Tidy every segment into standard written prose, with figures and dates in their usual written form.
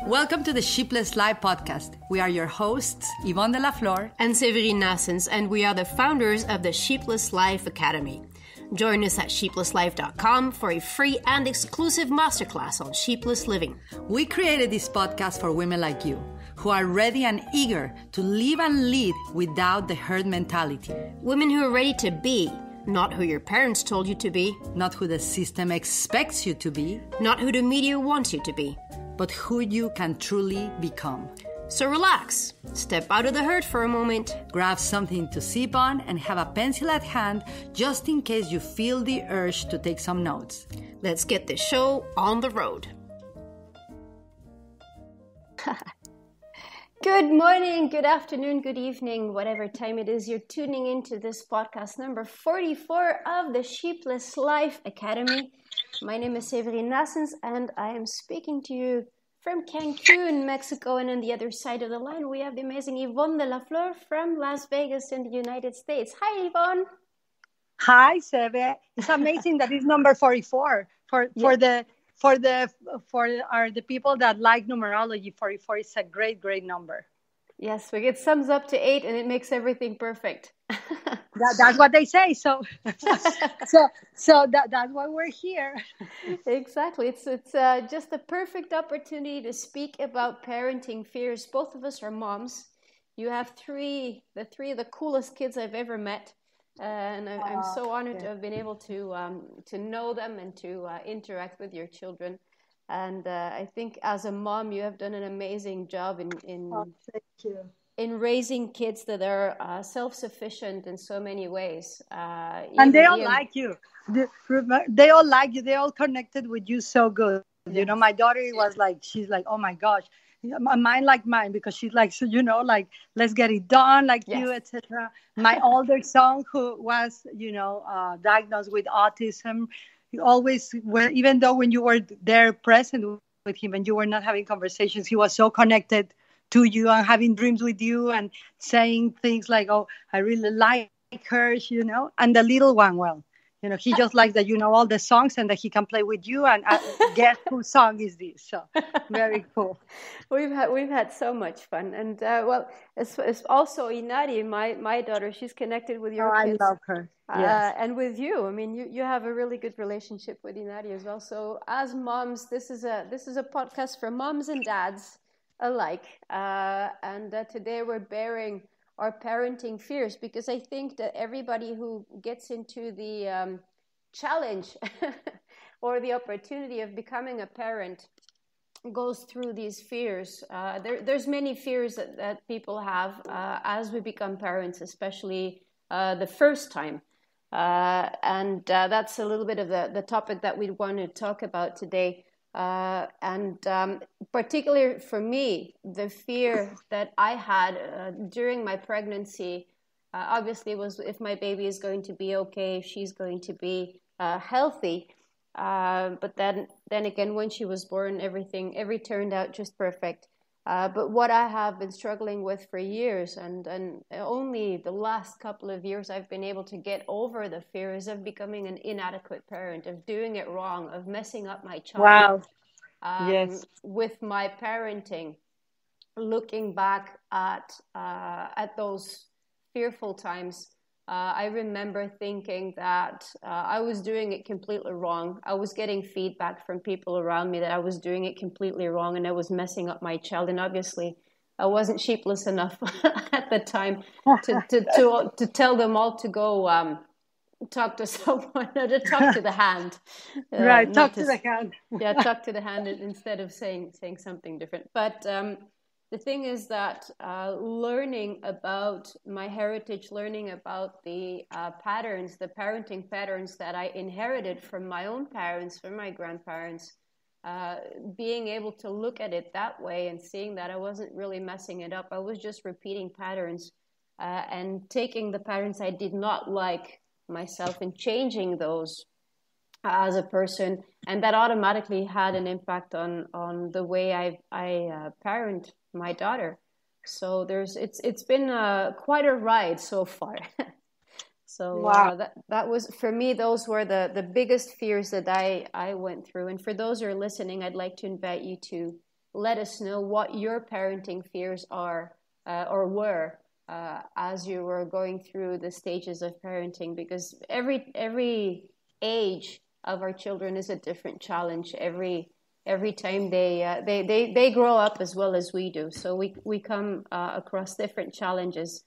Welcome to the Sheepless Life podcast. We are your hosts, Ivonne Delaflor and Séverine Naessens, and we are the founders of the Sheepless Life Academy. Join us at sheeplesslife.com for a free and exclusive masterclass on sheepless living. We created this podcast for women like you, who are ready and eager to live and lead without the herd mentality. Women who are ready to be, not who your parents told you to be. Not who the system expects you to be. Not who the media wants you to be. But who you can truly become. So relax, step out of the herd for a moment, grab something to sip on, and have a pencil at hand just in case you feel the urge to take some notes. Let's get the show on the road. Good morning, good afternoon, good evening, whatever time it is you're tuning into this podcast number 44 of the Sheepless Life Academy. My name is Séverine Naessens, and I am speaking to you from Cancun, Mexico, and on the other side of the line, we have the amazing Ivonne Delaflor from Las Vegas in the United States. Hi, Ivonne. Hi, Seve. It's amazing that it's number 44 for the people that like numerology. 44 is a great number. Yes, we get sums up to 8, and it makes everything perfect. That's what they say. So that's why we're here. Exactly. It's just the perfect opportunity to speak about parenting fears. Both of us are moms. You have three of the coolest kids I've ever met, and I'm so honored to have been able to know them and to interact with your children. And I think as a mom, you have done an amazing job in thank you. In raising kids that are self-sufficient in so many ways. And they all like you. They all like you. They all connected with you so good. Yes. You know, my daughter was like, she's like, oh my gosh, mine like mine, because she's like, so, you know, like, let's get it done, like yes. You, etc. My older son, who was, diagnosed with autism, he always, even though when you were there present with him and you were not having conversations, he was so connected to you and having dreams with you and saying things like, oh, I really like her, and the little one, well, he just likes that, all the songs and that he can play with you and guess whose song is this. So very cool. We've had so much fun. And it's also Inari, my daughter, she's connected with your kids. I love her. Yes. And with you, I mean, you have a really good relationship with Inari as well. So as moms, this is a podcast for moms and dads alike, and today we're bearing our parenting fears, because I think that everybody who gets into the challenge or the opportunity of becoming a parent goes through these fears. There's many fears that people have as we become parents, especially the first time, and that's a little bit of the topic that we want to talk about today. Particularly for me, the fear that I had during my pregnancy, obviously, was if my baby is going to be okay, if she's going to be healthy. But then again, when she was born, everything turned out just perfect. But what I have been struggling with for years, and only the last couple of years I've been able to get over the fears of becoming an inadequate parent, of doing it wrong, of messing up my child. Wow. Yes. With my parenting, looking back at those fearful times, I remember thinking that I was doing it completely wrong. I was getting feedback from people around me that I was doing it completely wrong and I was messing up my child. And obviously, I wasn't sheepless enough at the time to tell them all to go talk to someone, or to talk to the hand. Right, talk to the hand. Yeah, talk to the hand instead of saying something different. But the thing is that learning about my heritage, learning about the patterns, the parenting patterns that I inherited from my own parents, from my grandparents, being able to look at it that way and seeing that I wasn't really messing it up. I was just repeating patterns and taking the patterns I did not like myself and changing those as a person, and that automatically had an impact on the way I parent my daughter. So it's been quite a ride so far. So Wow. that was, for me, those were the biggest fears that I went through. And for those who are listening, I'd like to invite you to let us know what your parenting fears are or were as you were going through the stages of parenting, because every age of our children is a different challenge. Every time they grow up as well as we do. So we come across different challenges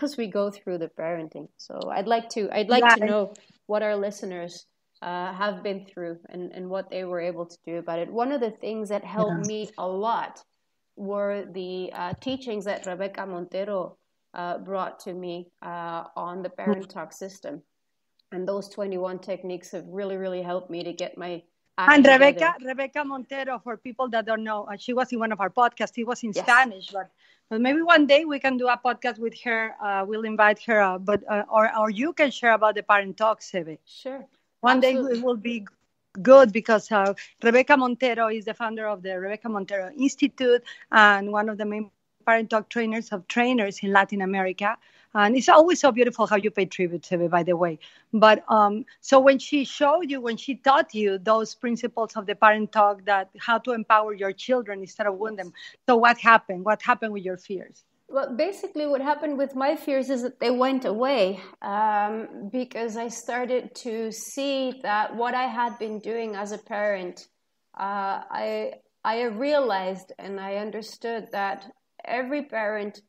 as we go through the parenting. So I'd like to know what our listeners have been through and what they were able to do about it. One of the things that helped me a lot were the teachings that Rebecca Montero brought to me on the parent talk system. And those 21 techniques have really, really helped me to get my act And together. Rebecca Montero, for people that don't know, she was in one of our podcasts. It was in Yes. Spanish, but maybe one day we can do a podcast with her. We'll invite her, or you can share about the parent talk, Seve. Sure. One Absolutely. day it will be good, because Rebecca Montero is the founder of the Rebecca Montero Institute and one of the main parent talk trainers in Latin America. And it's always so beautiful how you pay tribute to her, by the way. But so when she taught you those principles of the parent talk, that how to empower your children instead of wound them. So what happened? What happened with your fears? Well, basically what happened with my fears is that they went away because I started to see that what I had been doing as a parent, I realized and I understood that every parents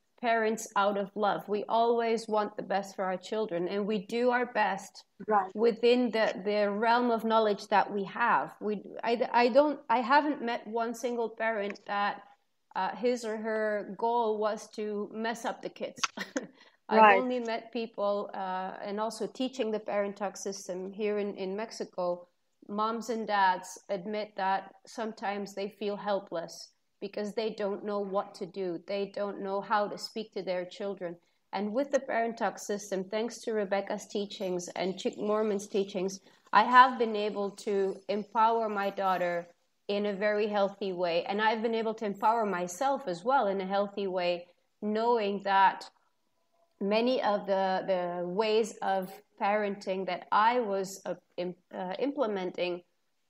out of love. We always want the best for our children, and we do our best within the realm of knowledge that we have. I haven't met one single parent that his or her goal was to mess up the kids. I've only met people, and also teaching the parent talk system here in Mexico, moms and dads admit that sometimes they feel helpless because they don't know what to do. They don't know how to speak to their children. And with the parent talk system, thanks to Rebecca's teachings and Chick Mormon's teachings, I have been able to empower my daughter in a very healthy way. And I've been able to empower myself as well in a healthy way, knowing that many of the ways of parenting that I was implementing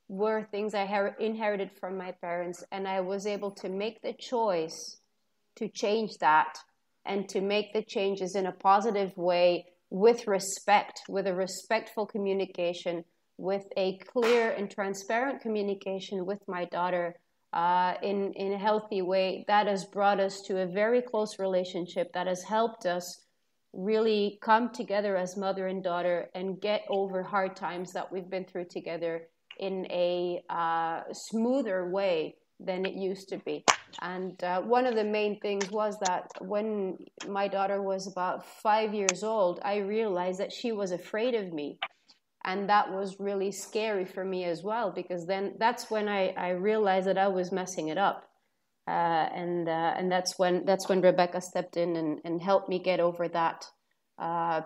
were things I inherited from my parents, and I was able to make the choice to change that and to make the changes in a positive way with respect, with a respectful communication, with a clear and transparent communication with my daughter in a healthy way. That has brought us to a very close relationship that has helped us really come together as mother and daughter and get over hard times that we've been through together in a smoother way than it used to be. And one of the main things was that when my daughter was about 5 years old, I realized that she was afraid of me. And that was really scary for me as well, because then that's when I realized that I was messing it up. And that's when Rebecca stepped in and helped me get over that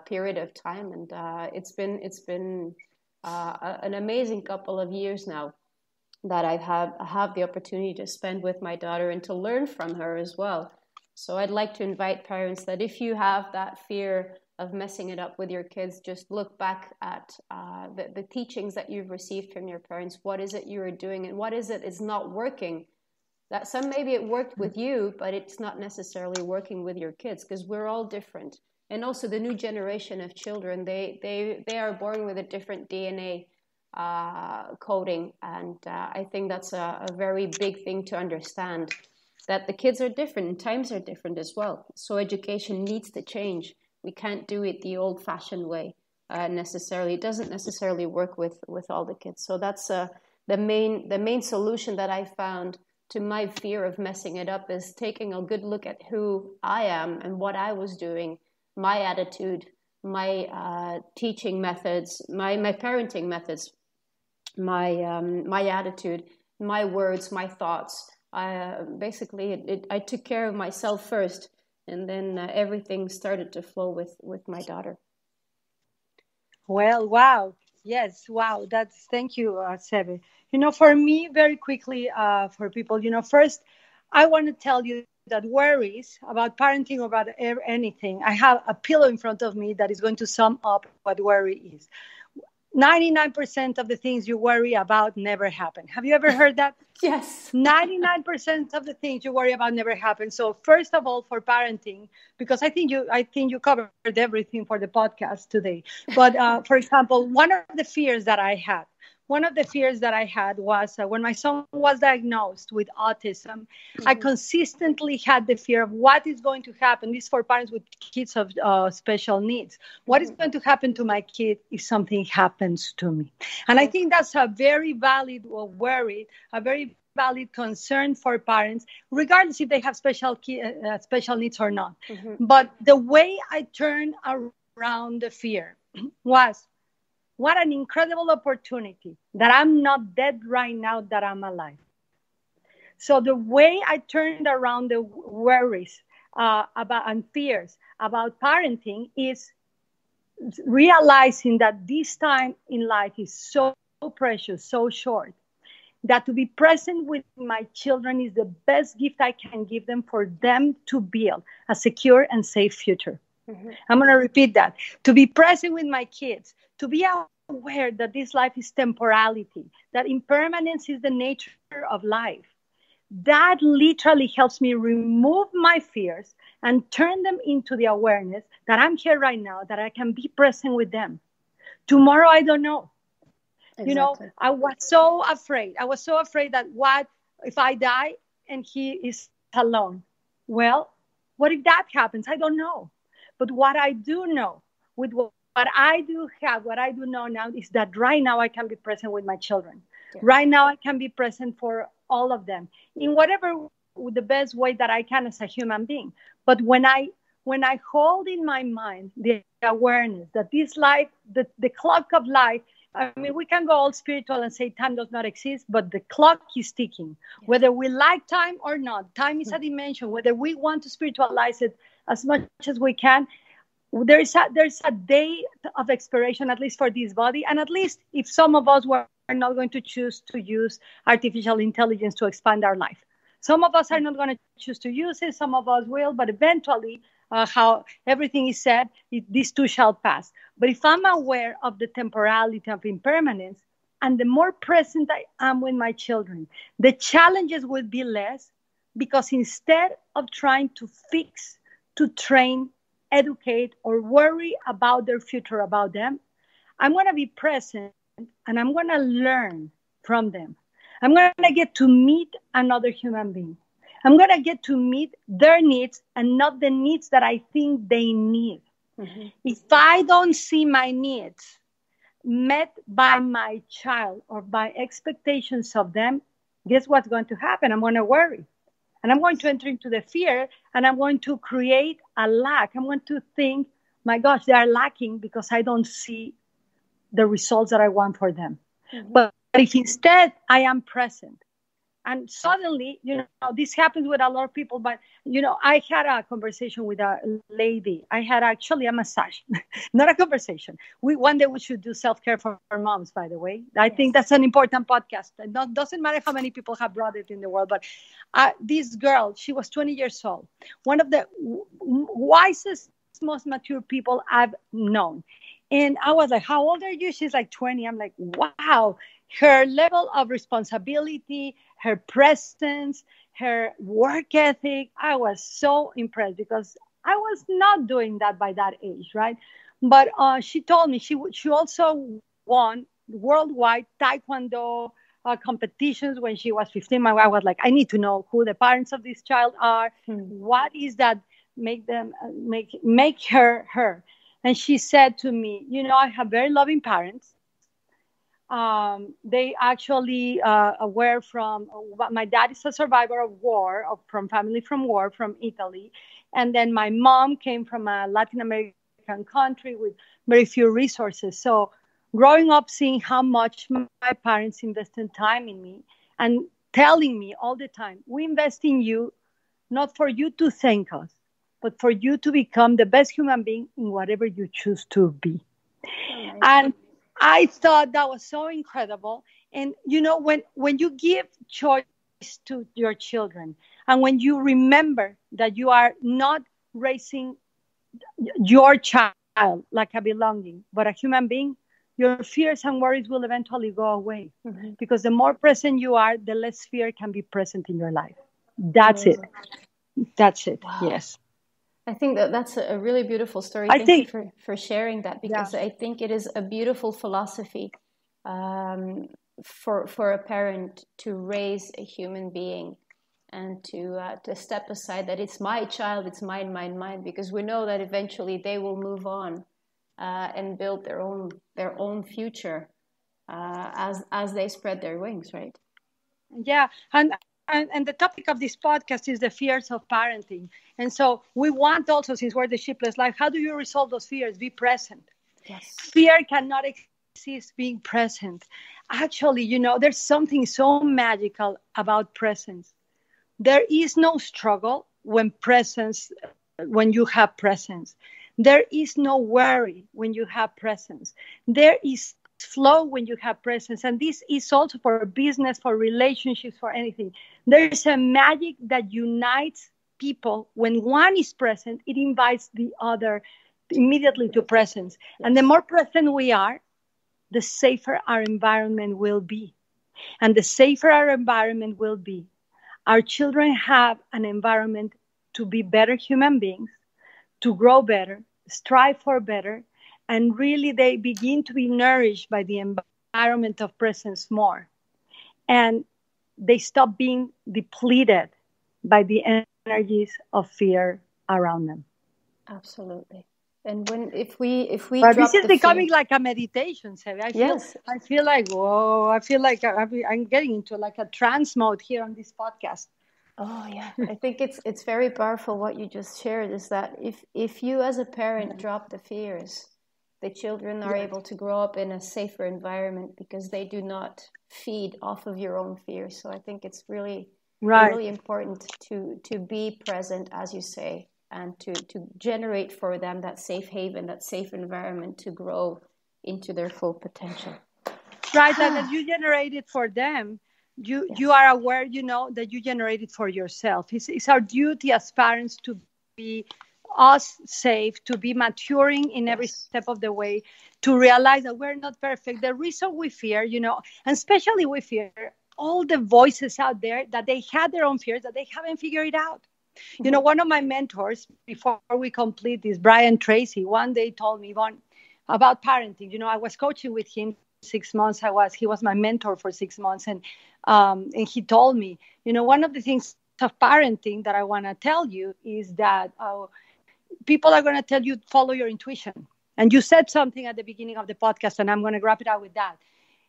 period of time. And it's been an amazing couple of years now that I have the opportunity to spend with my daughter and to learn from her as well. So I'd like to invite parents that if you have that fear of messing it up with your kids, just look back at the teachings that you've received from your parents. What is it you are doing, and what is it is not working? That maybe it worked with you, but it's not necessarily working with your kids, because we're all different. And also the new generation of children, they are born with a different DNA coding. And I think that's a very big thing to understand, that the kids are different and times are different as well. So education needs to change. We can't do it the old-fashioned way necessarily. It doesn't necessarily work with all the kids. So that's the main solution that I found to my fear of messing it up, is taking a good look at who I am and what I was doing, my attitude, my teaching methods, my parenting methods, my attitude, my words, my thoughts. Basically, I took care of myself first, and then everything started to flow with my daughter. Well, wow. Yes, wow. Thank you, Seve. For me, very quickly, for people, first, I want to tell you that worries about parenting or about anything, I have a pillow in front of me that is going to sum up what worry is. 99% of the things you worry about never happen. Have you ever heard that? Yes. 99% of the things you worry about never happen. So first of all, for parenting, because I think you covered everything for the podcast today. But for example, one of the fears that I had was when my son was diagnosed with autism, I consistently had the fear of what is going to happen. This is for parents with kids of special needs. What is going to happen to my kid if something happens to me? And I think that's a very valid worry, a very valid concern for parents, regardless if they have special needs or not. But the way I turned around the fear was, what an incredible opportunity that I'm not dead right now, that I'm alive. So the way I turned around the worries about and fears about parenting is realizing that this time in life is so precious, so short, that to be present with my children is the best gift I can give them for them to build a secure and safe future. I'm going to repeat that. To be present with my kids, to be aware that this life is temporality, that impermanence is the nature of life. That literally helps me remove my fears and turn them into the awareness that I'm here right now, that I can be present with them. Tomorrow, I don't know. Exactly. You know, I was so afraid. That what if I die and he is alone? Well, what if that happens? I don't know. But what I do know, with what I do know now is that right now I can be present with my children. Yeah. Right now I can be present for all of them in whatever the best way that I can as a human being. But when I hold in my mind the awareness that this life, the clock of life, I mean, we can go all spiritual and say time does not exist, but the clock is ticking. Yeah. Whether we like time or not, time is a dimension. Whether we want to spiritualize it as much as we can, there's a day of expiration, at least for this body. And at least if some of us were not going to choose to use artificial intelligence to expand our life. Some of us are not going to choose to use it. Some of us will, but eventually, how everything is said, these too shall pass. But if I'm aware of the temporality of impermanence, and the more present I am with my children, the challenges will be less, because instead of trying to fix, to train, educate, or worry about their future, about them, I'm going to be present and I'm going to learn from them. I'm going to get to meet another human being. I'm going to get to meet their needs and not the needs that I think they need. If I don't see my needs met by my child or by expectations of them, guess what's going to happen? I'm going to worry. And I'm going to enter into the fear, and I'm going to create a lack. I'm going to think, my gosh, they are lacking because I don't see the results that I want for them. But if instead I am present, and suddenly, this happens with a lot of people, but, I had a conversation with a lady. I had actually a massage, not a conversation. One day we should do self-care for moms, by the way. I think that's an important podcast. It doesn't matter how many people have brought it in the world, but this girl, she was 20 years old. One of the wisest, most mature people I've known. And I was like, how old are you? She's like 20. I'm like, wow. Her level of responsibility, her presence, her work ethic, I was so impressed because I was not doing that by that age, right? But she told me she also won worldwide Taekwondo competitions when she was 15. I was like, I need to know who the parents of this child are. What is that make her her? And she said to me, I have very loving parents. They actually were from, my dad is a survivor of war, from war from Italy. And then my mom came from a Latin American country with very few resources. So growing up, seeing how much my parents invested time in me and telling me all the time, we invest in you, not for you to thank us, but for you to become the best human being in whatever you choose to be. And I thought that was so incredible. And, when you give choice to your children, And when you remember that you are not raising your child like a belonging, but a human being, your fears and worries will eventually go away. Mm-hmm. Because the more present you are, the less fear can be present in your life. That's it. That's it. Wow. Yes. I think that's a really beautiful story. Thank you for sharing that, because I think it is a beautiful philosophy for a parent to raise a human being and to step aside that it's my child, it's mine, because we know that eventually they will move on and build their own future as they spread their wings, right? Yeah, and the topic of this podcast is the fears of parenting. And so we want also, since we're the Sheepless Life, how do you resolve those fears? Be present. Yes. Fear cannot exist being present. Actually, there's something so magical about presence. There is no struggle when you have presence. There is no worry when you have presence. There is flow when you have presence. And this is also for business, for relationships, for anything. There is a magic that unites people. When one is present, it invites the other immediately to presence. And the more present we are, the safer our environment will be. And the safer our environment will be, our children have an environment to be better human beings, to grow better, strive for better, and really they begin to be nourished by the environment of presence more. And they stop being depleted by the energies of fear around them. Absolutely. And if we but this is becoming like a meditation, Sevi. Yes. I feel like, whoa, I feel like I'm getting into like a trance mode here on this podcast. Oh yeah, I think it's very powerful what you just shared, is that if you as a parent drop the fears, the children are able to grow up in a safer environment because they do not feed off of your own fears. So I think it's really really important to be present, as you say, and to generate for them that safe haven, that safe environment to grow into their full potential. Right, and as you generate it for them, you are aware, that you generate it for yourself. It's our duty as parents to be us safe, to be maturing in every step of the way, to realize that we're not perfect. The reason we fear, and especially we fear all the voices out there that they had their own fears that they haven't figured it out. One of my mentors, before we complete this, Brian Tracy, one day told me, Ivonne, about parenting. I was coaching with him 6 months. He was my mentor for 6 months. And he told me, one of the things of parenting that I want to tell you is that people are going to tell you, follow your intuition. And you said something at the beginning of the podcast, and I'm going to wrap it up with that.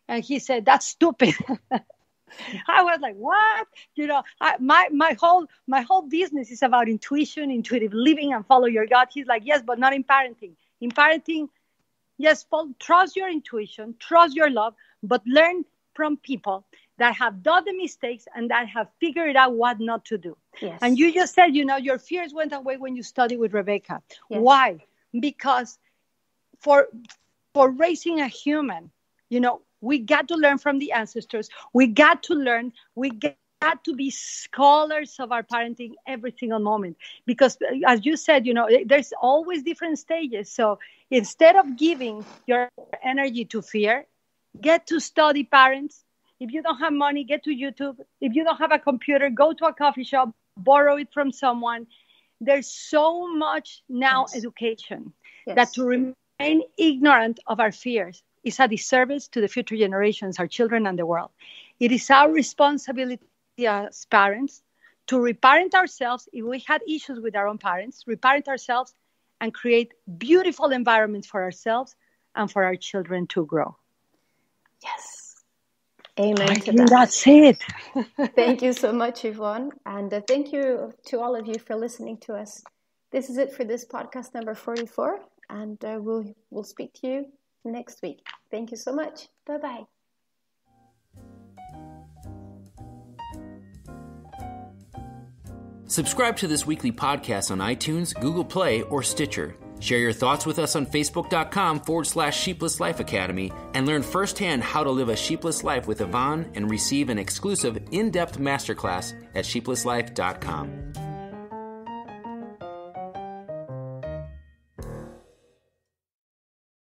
And he said, that's stupid. I was like, what? My whole business is about intuition, intuitive living, and follow your gut. He's like, yes, but not in parenting. In parenting, yes, trust your intuition, trust your love, but learn from people that have done the mistakes and that have figured out what not to do. Yes. And you just said, your fears went away when you studied with Rebecca. Yes. Why? Because for raising a human, we got to learn from the ancestors. We got to learn. We got to be scholars of our parenting every single moment. Because as you said, there's always different stages. So instead of giving your energy to fear, get to study parents. If you don't have money, get to YouTube. If you don't have a computer, go to a coffee shop, borrow it from someone. There's so much now education that to remain ignorant of our fears is a disservice to the future generations, our children and the world. It is our responsibility as parents to reparent ourselves if we had issues with our own parents, reparent ourselves and create beautiful environments for ourselves and for our children to grow. Yes. Amen to that. That's it. Thank you so much, Ivonne. And thank you to all of you for listening to us. This is it for this podcast number 44. And we'll speak to you next week. Thank you so much. Bye-bye. Subscribe to this weekly podcast on iTunes, Google Play, or Stitcher. Share your thoughts with us on Facebook.com/Sheepless Life Academy and learn firsthand how to live a sheepless life with Ivonne and receive an exclusive in-depth masterclass at sheeplesslife.com.